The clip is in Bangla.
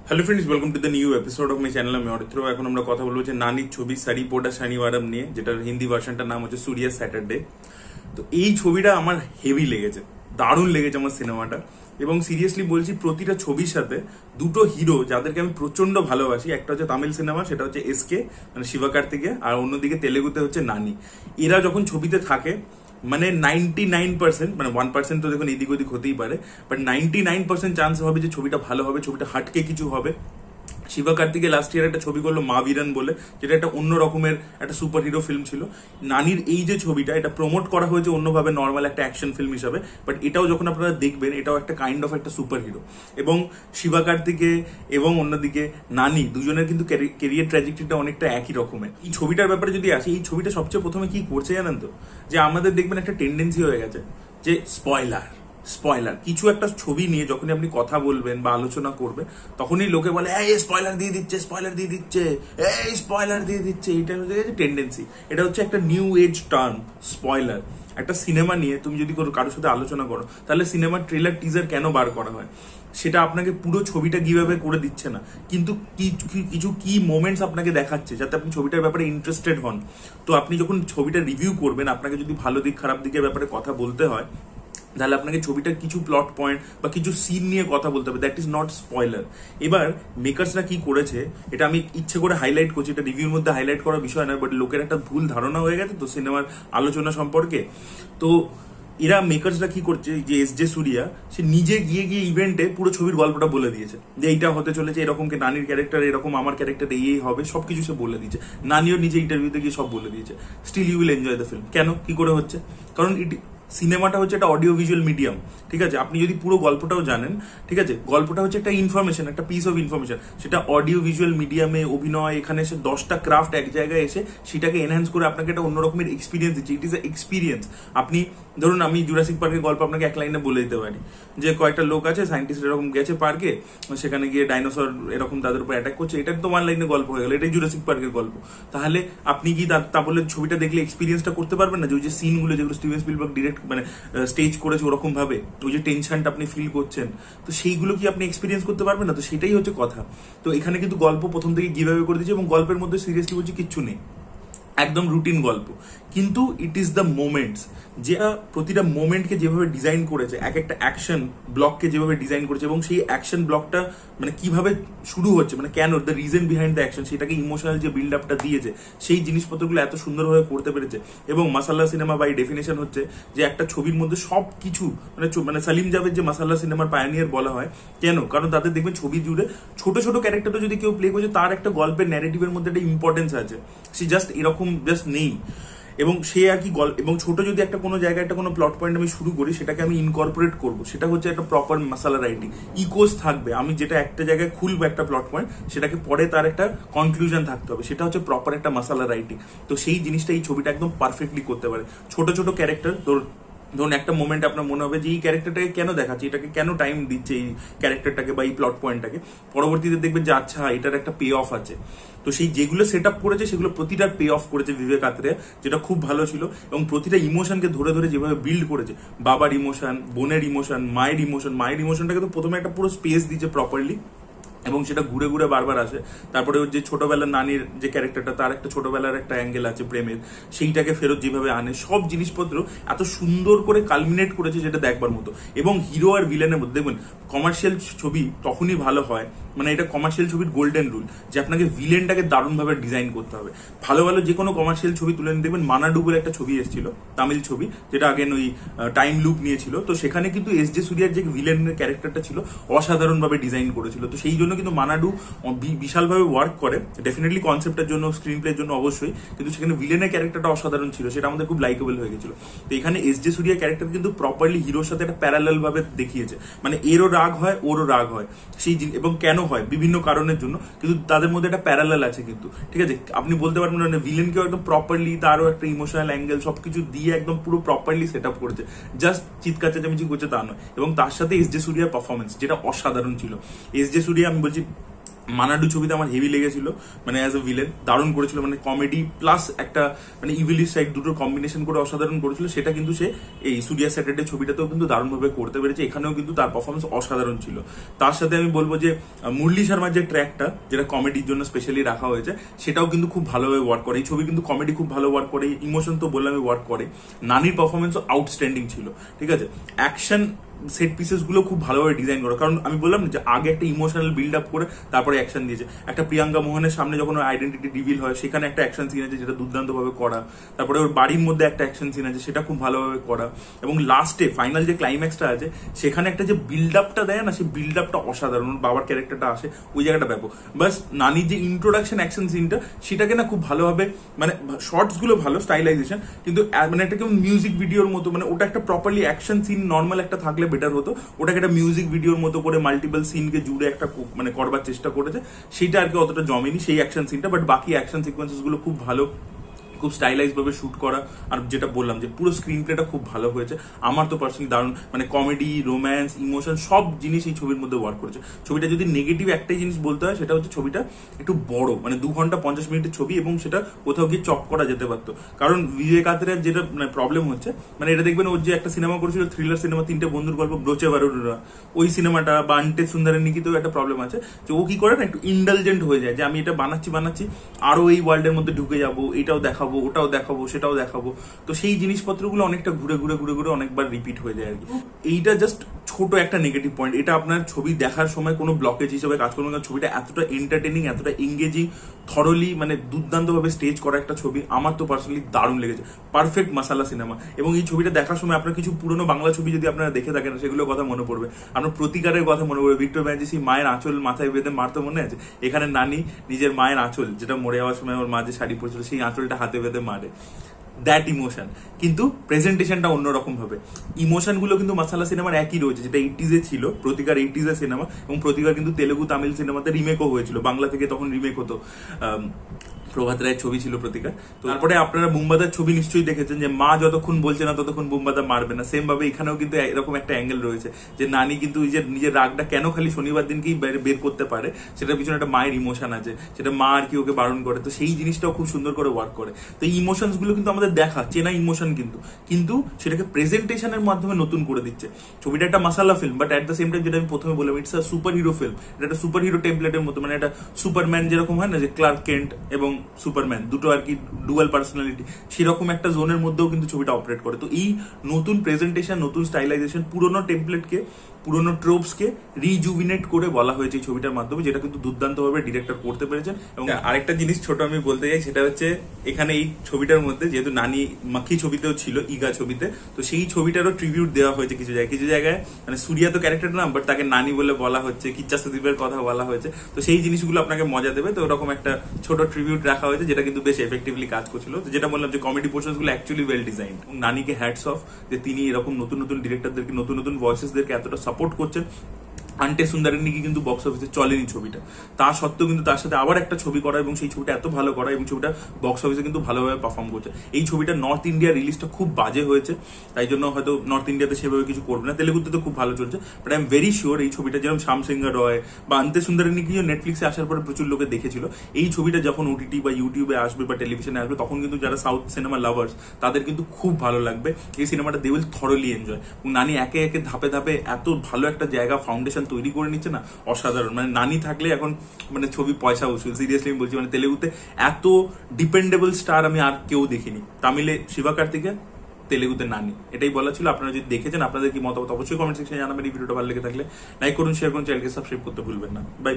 Hello friends, welcome to the new episode of my channel. আমি অরিত্র। এখন আমরা কথা বলবো যে নানির ছবি সারি পোটা শানিওয়ারাম নিয়ে, যেটার হিন্দি ভার্সনটার নাম হচ্ছে সুরিয়া স্যাটারডে। তো এই ছবিটা আমার হেভি লেগেছে, দারুণ লেগেছে আমার সিনেমাটা। এবং সিরিয়াসলি বলছি, প্রতিটা ছবির সাথে দুটো হিরো যাদেরকে আমি প্রচন্ড ভালোবাসি, একটা হচ্ছে তামিল সিনেমা, সেটা হচ্ছে এসকে মানে শিবকার্তিকেয়, আর অন্যদিকে তেলেগুতে হচ্ছে নানি। এরা যখন ছবিতে থাকে মানে 99%, মানে 1% তো দেখুন এদিক ওদিক হতেই পারে, বাট 99% চান্স হবে যে ছবিটা ভালো হবে, ছবিটা হাটকে কিছু হবে। শিবকার্তিকে লাস্ট ইয়ার একটা ছবি করলো মা বীরান বলে, যেটা একটা অন্য রকমের একটা সুপার হিরো ফিল্ম ছিল। নানির এই যে ছবিটা, এটা প্রমোট করা হয়েছে অন্যভাবে, নর্মাল একটা অ্যাকশন ফিল্ম হিসাবে, বাট এটাও যখন আপনারা দেখবেন, এটাও একটা কাইন্ড অফ একটা সুপার হিরো। এবং শিবকার্তিকে এবং অন্যদিকে নানি, দুজনের কিন্তু কেরিয়ার ট্র্যাজেক্টরিটা অনেকটা একই রকমের। এই ছবিটার ব্যাপারে যদি আসি, এই ছবিটা সবচেয়ে প্রথমে কি করছে জানেন তো, যে আমাদের দেখবেন একটা টেন্ডেন্সি হয়ে গেছে যে স্পয়লার স্পয়লার কিছু একটা ছবি নিয়ে যখনই আপনি কথা বলবেন বা আলোচনা করবেন, তখনই লোকে বলে এই স্পয়লার দিয়ে দিচ্ছে, স্পয়লার দিয়ে দিচ্ছে, এই স্পয়লার দিয়ে দিচ্ছে। এটা হচ্ছে টেন্ডেন্সি, এটা হচ্ছে একটা নিউ এজ টার্ম স্পয়লার। একটা সিনেমা নিয়ে তুমি যদি কারোর সাথে আলোচনা করো, তাহলে সিনেমার ট্রেলার টিজার কেন বার করা হয়? সেটা আপনাকে পুরো ছবিটা কিভাবে করে দিচ্ছে না, কিন্তু কিছু কি মোমেন্টস আপনাকে দেখাচ্ছে যাতে আপনি ছবিটার ব্যাপারে ইন্টারেস্টেড হন। তো আপনি যখন ছবিটা রিভিউ করবেন, আপনাকে যদি ভালো দিক খারাপ দিকের ব্যাপারে কথা বলতে হয়, তাহলে আপনাকে ছবিটার কিছু প্লট পয়েন্ট বা কিছু সিন নিয়ে কথা বলতে হবে। That is not spoiler. এবার মেকার্সরা কি করেছে, এটা আমি ইচ্ছে করে হাইলাইট করছি, এটা রিভিউর মধ্যে হাইলাইট করার বিষয় না, বাট লোকের একটা ভুল ধারণা হয়ে গেছে তো সিনেমার আলোচনা সম্পর্কে। তো এরা মেকার্সরা কি করছে, যে এস জে সুরিয়া, সে নিজে গিয়ে ইভেন্টে পুরো ছবির গল্পটা বলে দিয়েছে, যে এইটা হতে চলেছে এরকম, কি নানির ক্যারেক্টার এরকম, আমার ক্যারেক্টার এই হবে, সবকিছু সে বলে দিয়েছে। নানিও নিজে ইন্টারভিউতে গিয়ে সব বলে দিয়েছে। Still you will enjoy the film. কেন, কি করে হচ্ছে? কারণ সিনেমাটা হচ্ছে একটা অডিও ভিজুয়াল মিডিয়াম, ঠিক আছে? আপনি যদি পুরো গল্পটাও জানেন, ঠিক আছে, গল্পটা হচ্ছে একটা ইনফরমেশন, একটা পিস অফ ইনফরমেশন, সেটা অডিও ভিজুয়াল মিডিয়ামে অভিনয়, এখানে এসে 10টা ক্রাফট এক জায়গায় এসে সেটাকে এনহ্যান্স করে আপনাকে একটা অন্য রকমের এক্সপিরিয়েন্স দিচ্ছে। It is a experience. আপনি ধরুন, আমি জুরাসিক পার্কের গল্প আপনাকে এক লাইনে বলে দিতে পারি, যে কয়েকটা লোক আছে, সায়েন্টিস্ট এরকম গেছে পার্কে, সেখানে গিয়ে ডাইনোসর এরকম তাদের উপর অ্যাটাক করছে, এটা তো ওয়ান লাইনে গল্প হয়ে গেল, এটাই জুরাসিক পার্কের গল্প। তাহলে আপনি কি তা বলে ছবিটা দেখলে এক্সপিরিয়েন্সটা করতে পারবেন না? যে ওই যে সিনগুলো যেগুলো স্টিভেন স্পিলবার্গ ডিরেক্ট মানে স্টেজ করেছে ওরকম ভাবে, ওই যে টেনশনটা আপনি ফিল করছেন, তো সেইগুলো কি আপনি এক্সপিরিয়েন্স করতে পারবেন না? তো সেটাই হচ্ছে কথা। তো এখানে কিন্তু গল্প প্রথম থেকে গিভঅ্যাওয়ে করে দিচ্ছে, এবং গল্পের মধ্যে সিরিয়াসলি বলছি কিচ্ছু নেই, একদম রুটিন গল্প। কিন্তু ইট ইজ দ্য মোমেন্টস, যেটা প্রতিটা মোমেন্টকে যেভাবে ডিজাইন করেছে, এক একটা অ্যাকশন ব্লককে যেভাবে ডিজাইন করেছে, এবং সেই অ্যাকশন ব্লকটা মানে কিভাবে শুরু হচ্ছে, মানে কেন, the reason behind the action, সেটাকে ইমোশনাল যে বিল্ড আপটা দিয়েছে, সেই জিনিসপত্রগুলো এত সুন্দরভাবে করতে পেরেছে। এবং মাসাল্লা সিনেমা বাই ডেফিনেশন হচ্ছে যে একটা ছবির মধ্যে সব কিছু মানে সালিম জাভেদ যে মাসাল্লা সিনেমার পায়োনিয়ার বলা হয় কেন, কারণ তাদের দেখবেন ছবি জুড়ে ছোট ছোট ক্যারেক্টারও যদি কেউ প্লে করছে, তার একটা গল্পের ন্যারেটিভের মধ্যে একটা ইম্পর্টেন্স আছে, সে জাস্ট এরকম জাস্ট নেই। এবং সে আর কি এবং ছোট যদি একটা কোনো জায়গায় একটা কোনো প্লট পয়েন্ট আমি শুরু করি, সেটাকে আমি ইনকর্পোরেট করবো, সেটা হচ্ছে একটা প্রপার মাসালা রাইটিং। ইকোস থাকবে, আমি যেটা একটা জায়গায় খুলবো একটা প্লট পয়েন্ট, সেটাকে পরে তার একটা কনক্লুশন থাকতে হবে, সেটা হচ্ছে প্রপার একটা মাসালা রাইটিং। তো সেই জিনিসটা এই ছবিটা একদম পারফেক্টলি করতে পারে। ছোট ছোট ক্যারেক্টার, ধরুন একটা মোমেন্ট আপনার মনে হবে যে এই ক্যারেক্টারটাকে কেন দেখাচ্ছে, এটাকে কেন টাইম দিচ্ছে এই ক্যারেক্টারটাকে বা এই প্লট পয়েন্টটাকে, পরবর্তীতে দেখবেন যে আচ্ছা এটার একটা পে অফ আছে। তো সেই যেগুলো সেট আপ করেছে, সেগুলো প্রতিটার পে অফ করেছে বিবেক আত্রেয়া, যেটা খুব ভালো ছিল। এবং প্রতিটা ইমোশনকে ধরে ধরে যেভাবে বিল্ড করেছে, বাবার ইমোশন, বোনের ইমোশন, মায়ের ইমোশনটাকে তো প্রথমে একটা পুরো স্পেস দিচ্ছে প্রপারলি, এবং সেটা ঘুরে ঘুরে বারবার আসে। তারপরে ওর যে ছোটবেলার নানির যে ক্যারেক্টারটা, তার একটা ছোটবেলার একটা অ্যাঙ্গেল আছে প্রেমের, সেইটাকে ফেরত যেভাবে আনে, সব জিনিসপত্র এত সুন্দর করে কালমিনেট করেছে, যেটা দেখবার মতো। এবং হিরো আর ভিলেনের মধ্যে দেখবেন, কমার্শিয়াল ছবি তখনই ভালো হয়, মানে এটা কমার্শিয়াল ছবির গোল্ডেন রুল, যে আপনাকে ভিলেনটাকে দারুণভাবে ডিজাইন করতে হবে। ভালো ভালো যে কোনো কমার্শিয়াল ছবি তুলে দেখবেন, মানাডু বলে একটা ছবি এসেছিল, তামিল ছবি, যেটা আগেন ওই টাইম লুপ নিয়েছিল। তো সেখানে কিন্তু এস জে সুরিয়ার যে ভিলেনের ক্যারেক্টারটা ছিল, অসাধারণভাবে ডিজাইন করেছিল। তো সেই জন্য কিন্তু মানাডু বিশালভাবে ওয়ার্ক করে, ডেফিনেটলি কনসেপ্টের জন্য, স্ক্রিন প্লের জন্য অবশ্যই, কিন্তু সেখানে ভিলেনের ক্যারেক্টারটা অসাধারণ ছিল, সেটা আমাদের খুব লাইকেবল হয়ে গেছিল। তো এখানে এস জে সুরিয়া ক্যারেক্টার কিন্তু প্রপারলি হিরোর সাথে একটা প্যারালাল ভাবে দেখিয়েছে, মানে এরও রাগ হয়, ওরও রাগ হয়, সেই এবং কেন হয় বিভিন্ন কারণের জন্য, কিন্তু তাদের মধ্যে একটা প্যারালাল আছে কিন্তু, ঠিক আছে? আপনি বলতে পারবেন না ভিলেনকেও একদম প্রপারলি তারও একটা ইমোশনাল অ্যাঙ্গেল সবকিছু দিয়ে একদম পুরো প্রপারলি সেট আপ করেছে, জাস্ট চিৎকার চেঁচামেচি করছে তা নয়। এবং তার সাথে এস জে সুরিয়ার পারফরমেন্স, যেটা অসাধারণ ছিল। এস জে সুরিয়া, আমি বলছি মানাডু ছবিতে আমার হেভি লেগেছিল, মানে অ্যাজ এ ভিলেন দারুণ করেছিল, মানে কমেডি প্লাস একটা মানে ইভিলিশ সাইড দুটোর কম্বিনেশন করে অসাধারণ করেছিল। সেটা কিন্তু সে এই সুরিয়া স্যাটারডে ছবিটাতেও কিন্তু দারুণভাবে করতে পেরেছে, এখানেও কিন্তু তার পারফরমেন্স অসাধারণ ছিল। তার সাথে আমি বলবো যে মুরলি শর্মার যে ট্র্যাকটা যেটা কমেডির জন্য স্পেশালি রাখা হয়েছে সেটাও কিন্তু খুব ভালোভাবে ওয়ার্ক করে। এই ছবি কিন্তু কমেডি খুব ভালো ওয়ার্ক করে, ইমোশন তো বললামই ওয়ার্ক করে। নানির পারফরমেন্সও আউটস্ট্যান্ডিং ছিল, ঠিক আছে। অ্যাকশন সেট পিসেস গুলো খুব ভালোভাবে ডিজাইন করা, কারণ আমি বললাম যে আগে একটা ইমোশনাল বিল্ড আপ করে তারপরে অ্যাকশন দিয়েছে। একটা প্রিয়াঙ্কা মোহনের সামনে যখন ওর আইডেন্টিটি রিভিল হয় সেখানে একটা অ্যাকশন সিন আছে যেটা দুর্দান্ত ভাবে করা। তারপরে ওর বাড়ির মধ্যে একটা অ্যাকশন সিন আছে সেটা খুব ভালোভাবে করা, এবং লাস্টে ফাইনাল যে ক্লাইম্যাক্সটা আছে সেখানে একটা যে বিল্ড আপটা দেয় না, সেই বিল্ড আপটা অসাধারণ। বাবার ক্যারেক্টারটা আসে ওই জায়গাটা ব্যাপক। বাস নানির যে ইন্ট্রোডাকশন অ্যাকশন সিনটা সেটাকে না খুব ভালোভাবে, মানে শর্টস গুলো ভালো, স্টাইলাইজেশন, কিন্তু মানে একটা কেমন মিউজিক ভিডিওর মতো, মানে ওটা একটা প্রপারলি অ্যাকশন সিন নর্মাল একটা থাকলে বেটার হতো, ওটাকে একটা মিউজিক ভিডিওর মতো করে মাল্টিপল সিনকে জুড়ে একটা মানে করবার চেষ্টা করেছে, সেটা আর কি অতটা জমেনি সেই অ্যাকশন সিনটা। বাট বাকি অ্যাকশন সিকোয়েন্সেস গুলো খুব ভালো, খুব স্টাইলাইজ ভাবে শুট করা। আর যেটা বললাম যে পুরো স্ক্রিন প্লেটা খুব ভালো হয়েছে, আমার তো পার্সোনালি দারুণ, মানে কমেডি, রোম্যান্স, ইমোশন সব জিনিস এই ছবির মধ্যে ওয়ার্ক করেছে। ছবিটা যদি নেগেটিভ একটাই জিনিস বলতে হয় সেটা হচ্ছে ছবিটা একটু বড়, মানে 2 ঘন্টা 50 মিনিটের ছবি, এবং সেটা কোথাও গিয়ে চপ করা যেতে পারতো। কারণ বিজয় কাতের যেটা মানে প্রবলেম হচ্ছে, মানে এটা দেখবেন ওর যে একটা সিনেমা করেছিল থ্রিলার সিনেমা, 3টে বন্ধুর গল্প, ব্রোচে বারোরা, ওই সিনেমাটা বা আন্টে সুন্দরের নিকিতেও একটা প্রবলেম আছে যে ও কি করে না একটু ইন্ডালজেন্ট হয়ে যায়, যে আমি এটা বানাচ্ছি আরো এই ওয়ার্ল্ডের মধ্যে ঢুকে যাবো, এটাও দেখাবো, ওটাও দেখাবো, সেটাও দেখাবো। তো সেই জিনিসপত্রগুলো অনেকটা ঘুরে ঘুরে ঘুরে ঘুরে অনেকবার রিপিট হয়ে যায় আর কি। এইটা জাস্ট ছোট একটা নেগেটিভ পয়েন্ট, এটা আপনার ছবি দেখার সময় কোনো ব্লকেজ হিসেবে কাজ করবে না। ছবিটা এতটা এন্টারটেনিং, এতটা এঙ্গেজিং, থরলি, মানে দুর্দান্ত ভাবে স্টেজ করা একটা ছবি। আমার তো পার্সোনালি দারুণ লেগেছে, পারফেক্ট মাসালা সিনেমা। এবং এই ছবিটা দেখার সময় আপনার কিছু পুরনো বাংলা ছবি যদি আপনারা দেখে থাকেন সেগুলোর কথা মনে পড়বে, আপনার প্রতিকারের কথা মনে পড়বে। ভিক্টর ব্যানার্জি মায়ের আঁচল মাথায় বেঁধে মারতে মনে আছে, এখানে নানি নিজের মায়ের আঁচল, যেটা মরে যাওয়ার সময় ওর মা যে শাড়ি পরেছিল সেই আঁচলটা হাতে বেঁধে মারে। দ্যাট ইমোশন, কিন্তু প্রেজেন্টেশনটা অন্যরকম ভাবে। ইমোশন গুলো কিন্তু মাসালা সিনেমার একই রয়েছে, যেটা 80s ছিল, প্রতিকার 80s এর সিনেমা, এবং প্রতিকার কিন্তু তেলেগু তামিল সিনেমাতে রিমেকও হয়েছিল, বাংলা থেকে তখন রিমেক হতো। প্রভাত রায়ের ছবি ছিল প্রতিকার। তো তারপরে আপনারা বুম্বাদার ছবি নিশ্চয়ই দেখেছেন যে মা যতক্ষণ বলছে না ততক্ষণ বুম্বাদা মারবে না। সেম ভাবে এখানেও কিন্তু এরকম একটা অ্যাঙ্গেল রয়েছে যে নানি কিন্তু নিজের রাগটা কেন খালি শনিবার দিনকেই বের করতে পারে, সেটার পিছনে একটা মায়ের ইমোশন আছে, সেটা মা আর কি ওকে বারণ করে। তো সেই জিনিসটাও খুব সুন্দর করে ওয়ার্ক করে। তো এই ইমোশনস গুলো কিন্তু আমাদের দেখা চেনা ইমোশন, কিন্তু সেটাকে প্রেজেন্টেশনের মাধ্যমে নতুন করে দিচ্ছে। ছবিটা একটা মাসালা film, but at the same time যেটা আমি প্রথমে বললাম, it's a super hero film. এটা একটা সুপার হিরো টেমপ্লেটের মতো, মানে একটা সুপারম্যান যেরকম হয় না যে ক্লার্ক কেন্ট এবং সুপারম্যান দুটো আর কি ডুয়াল পার্সোনালিটি, সেরকম একটা জোনের মধ্যেও কিন্তু ছবিটা অপারেট করে। তো এই নতুন প্রেজেন্টেশন, নতুন স্টাইলাইজেশন, পুরোনো টেমপ্লেটকে, পুরোনো ট্রোপসকে রিজুভিনেট করে বলা হয়েছে এই ছবিটার মাধ্যমে, যেটা কিন্তু দুর্দান্ত ভাবে ডিরেক্টর করতে পেরেছেন। এবং আরেকটা জিনিস ছোট আমি বলতে চাই, সেটা হচ্ছে এখানে এই ছবিটার মধ্যে যেহেতু নানি মাখি ছবিতেও ছিল, ইগা ছবিতে, তো সেই ছবিটারও ট্রিবিউট দেওয়া হয়েছে কিছু জায়গায়, মানে সুরিয়া তো ক্যারেক্টার নাম, বাট তাকে নানি বলে বলা হচ্ছে, কিচ্চা সুদীপের কথা বলা হয়েছে। তো সেই জিনিসগুলো আপনাকে মজা দেবে। তো ওরকম একটা ছোট ট্রিবিউট রাখা হয়েছে, যেটা কিন্তু বেশ এফেক্টিভলি কাজ করছিল। তো যেটা বললাম যে কমেডি পোর্শনস গুলো অ্যাকচুয়ালি ওয়েল ডিজাইন। নানিকে হ্যাটস অফ যে তিনি এরকম নতুন নতুন ডিরেক্টরদেরকে, নতুন নতুন ভয়েসেসদেরকে এতটা সাপোর্ট করছেন। আন্টে সুন্দরের নিকি কিন্তু বক্স অফিসে চলেনি ছবিটা, তা সত্ত্বেও কিন্তু তার সাথে আবার একটা ছবি করা এবং সেই ছবিটা এত ভালো করা, এবং ছবিটা বক্স অফিসে কিন্তু ভালোভাবে পারফর্ম করছে। এই ছবিটা নর্থ ইন্ডিয়া রিলিজটা খুব বাজে হয়েছে, তাই জন্য হয়তো নর্থ ইন্ডিয়াতে সেভাবে কিছু করবে না। তেলেগুতে তো খুব ভালো চলছে, but I am very sure এই ছবিটা যেরকম শ্যাম সিংহ রয় বা আন্তে সুন্দরের নিকিও নেটফ্লিক্সে আসার পরে প্রচুর লোকে দেখেছিল, এই ছবিটা যখন ওটিটি বা ইউটিউবে আসবে বা টেলিভিশনে আসবে তখন কিন্তু যারা সাউথ সিনেমা লাভার্স তাদের কিন্তু খুব ভালো লাগবে। এই সিনেমাটা দে উইল থরলি এনজয়। এবং নানি একে একে ধাপে ধাপে এত ভালো একটা জায়গা ফাউন্ডেশন তৈরি করে নিচ্ছে না, অসাধারণ। মানে নানি থাকলে এখন মানে ছবি পয়সা উসুল, সিরিয়াসলি আমি বলছি। মানে তেলেগুতে এত ডিপেন্ডেবল স্টার আমি আর কেউ দেখিনি। তামিলে শিবকার্তিকেয়ন, তেলেগুতে নানি, এটাই বলা ছিল। আপনারা যদি দেখেছেন আপনাদের কি মতামত অবশ্যই কমেন্ট সেকশনে জানাবেন। এই ভিডিওটা ভালো লেগে থাকলে লাইক করুন, শেয়ার করুন, চ্যানেলকে সাবস্ক্রাইব করতে ভুলবেন না। বাই।